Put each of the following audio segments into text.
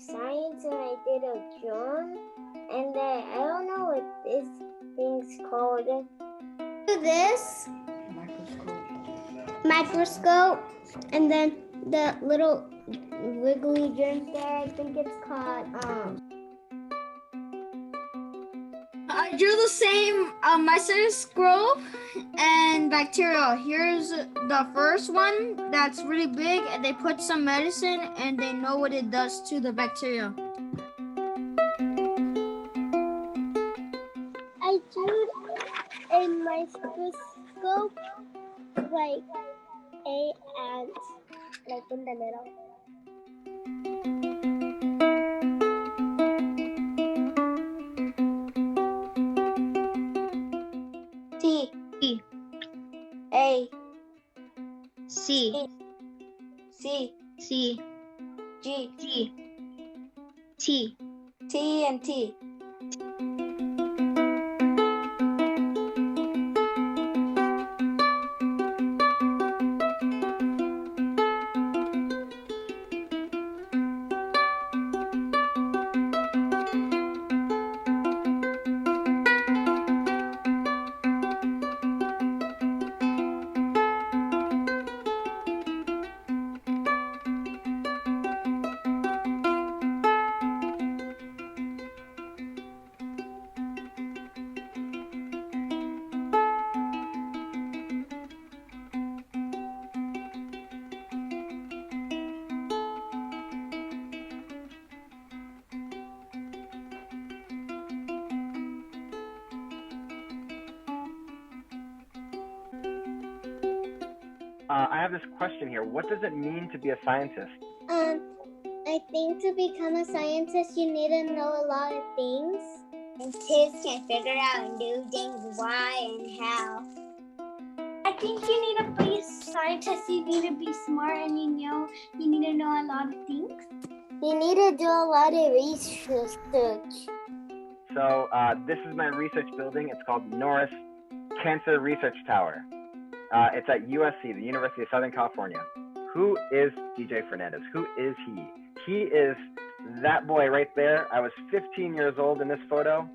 science and I did a germ, and then I don't know what this thing's called. Do this microscope, and then the little wiggly germs there. I think it's called I drew the same microscope and bacterial. Here's the first one that's really big, and they put some medicine and they know what it does to the bacteria. I drew a microscope like a ant, like in the middle. T E A C C C G G T T and T. I have this question here. What does it mean to be a scientist? I think to become a scientist, you need to know a lot of things. And kids can figure out and do things why and how. I think you need to be a scientist. You need to be smart, and you need to know a lot of things. You need to do a lot of research. So this is my research building. It's called Norris Cancer Research Tower. It's at USC, the University of Southern California. Who is DJ Fernandez? Who is he? He is that boy right there. I was 15 years old in this photo.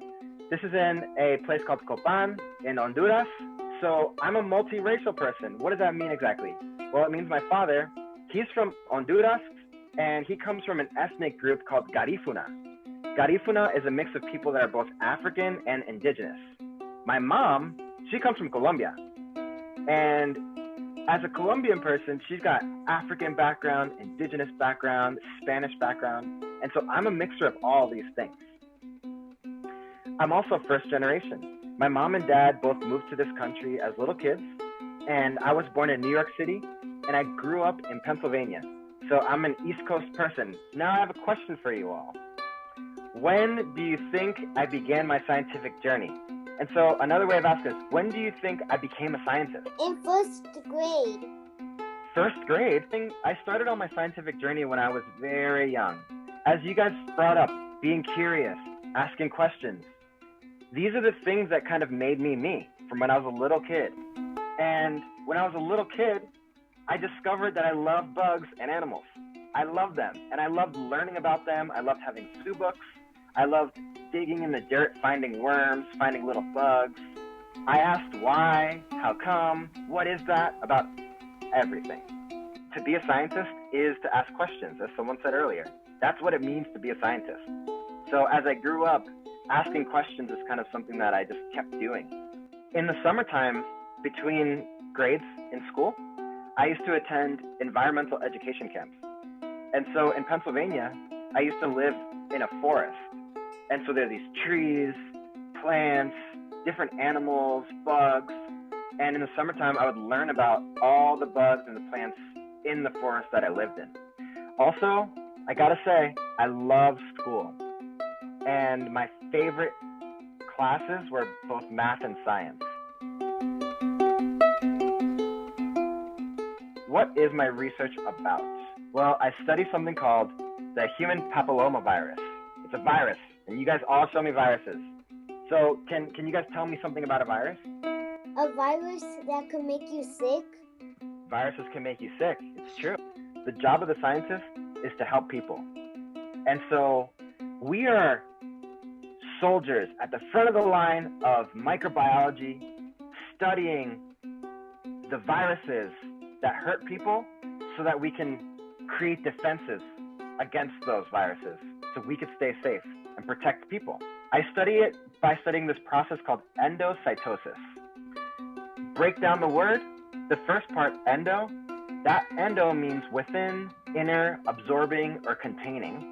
This is in a place called Copan in Honduras. So I'm a multiracial person. What does that mean exactly? Well, it means my father, he's from Honduras, and he comes from an ethnic group called Garifuna. Garifuna is a mix of people that are both African and indigenous. My mom, she comes from Colombia. And as a Colombian person, she's got African background, indigenous background, Spanish background. And so I'm a mixture of all these things. I'm also first generation. My mom and dad both moved to this country as little kids. And I was born in New York City, and I grew up in Pennsylvania. So I'm an East Coast person. Now I have a question for you all. When do you think I began my scientific journey? And so another way of asking is, when do you think I became a scientist? In first grade. First grade? I started on my scientific journey when I was very young. As you guys brought up, being curious, asking questions. These are the things that kind of made me me from when I was a little kid. And when I was a little kid, I discovered that I love bugs and animals. I loved them, and I loved learning about them. I loved having zoo books. I loved digging in the dirt, finding worms, finding little bugs. I asked why, how come, what is that, about everything. To be a scientist is to ask questions, as someone said earlier. That's what it means to be a scientist. So as I grew up, asking questions is kind of something that I just kept doing. In the summertime, between grades in school, I used to attend environmental education camps. And so in Pennsylvania, I used to live in a forest. And so there are these trees, plants, different animals, bugs. And in the summertime, I would learn about all the bugs and the plants in the forest that I lived in. Also, I gotta say, I love school. And my favorite classes were both math and science. What is my research about? Well, I study something called the Human Papillomavirus. It's a virus, and you guys all show me viruses. So can you guys tell me something about a virus? A virus that can make you sick? Viruses can make you sick, it's true. The job of the scientist is to help people. And so we are soldiers at the front of the line of microbiology, studying the viruses that hurt people so that we can create defenses against those viruses so we could stay safe and protect people. I study it by studying this process called endocytosis. Break down the word. The first part, endo, that endo means within, inner, absorbing, or containing.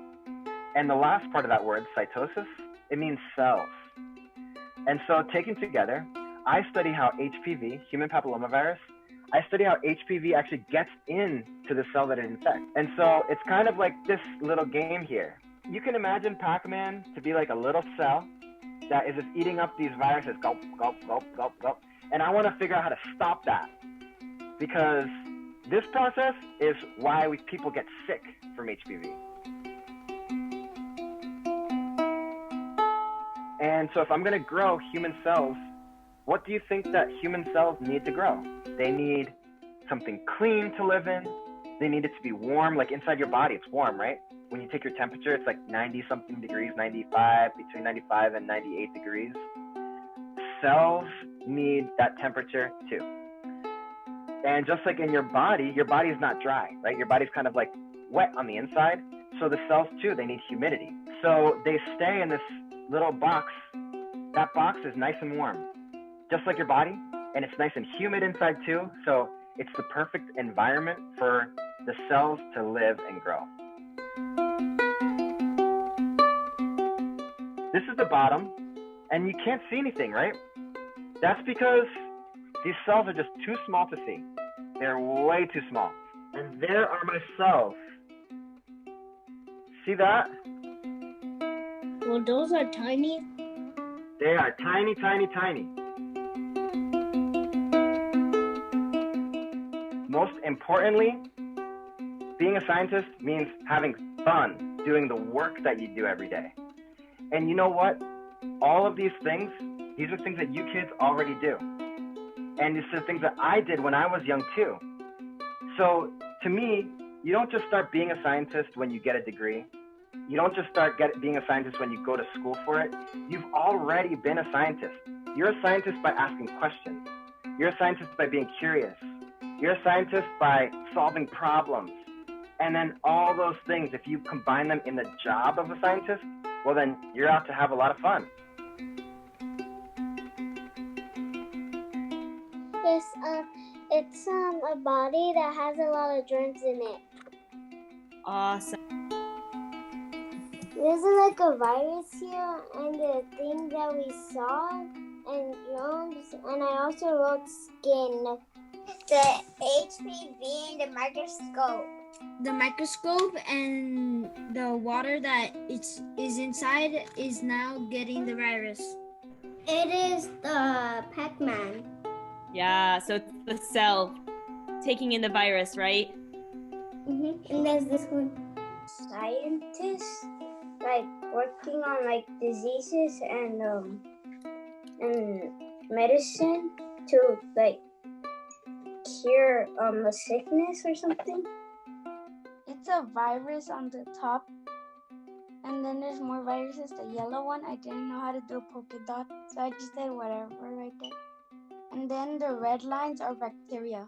And the last part of that word, cytosis, it means cells. And so taken together, I study how HPV, human papillomavirus, I study how HPV actually gets into the cell that it infects. And so it's kind of like this little game here. You can imagine Pac-Man to be like a little cell that is just eating up these viruses, gulp, gulp, gulp, gulp, gulp. And I want to figure out how to stop that, because this process is why people get sick from HPV. And so if I'm going to grow human cells, what do you think that human cells need to grow? They need something clean to live in. They need it to be warm, like inside your body, it's warm, right? When you take your temperature, it's like 90 something degrees, 95, between 95 and 98 degrees. Cells need that temperature too. And just like in your body is not dry, right? Your body's kind of like wet on the inside. So the cells too, they need humidity. So they stay in this little box. That box is nice and warm, just like your body. And it's nice and humid inside too. So it's the perfect environment for the cells to live and grow. This is the bottom, and you can't see anything, right? That's because these cells are just too small to see. They're way too small. And there are my cells. See that? Well, those are tiny. They are tiny, tiny, tiny. Most importantly, being a scientist means having fun doing the work that you do every day. And you know what? All of these are things that you kids already do. And these are things that I did when I was young too. So to me, you don't just start being a scientist when you get a degree. You don't just start being a scientist when you go to school for it. You've already been a scientist. You're a scientist by asking questions. You're a scientist by being curious. You're a scientist by solving problems. And then all those things, if you combine them in the job of a scientist, well then you're out to have a lot of fun. Yes, it's a body that has a lot of germs in it. Awesome. There's like a virus here, and the thing that we saw, and germs, and I also wrote skin. The HPV in the microscope. The microscope and the water that is inside is now getting the virus. It is the Pac-Man. Yeah, so it's the cell taking in the virus, right? Mm-hmm. And there's this one. Scientists like working on like diseases and medicine to like cure a sickness or something. It's a virus on the top, and then there's more viruses. The yellow one, I didn't know how to do a polka dot, so I just did whatever right there. And then the red lines are bacteria.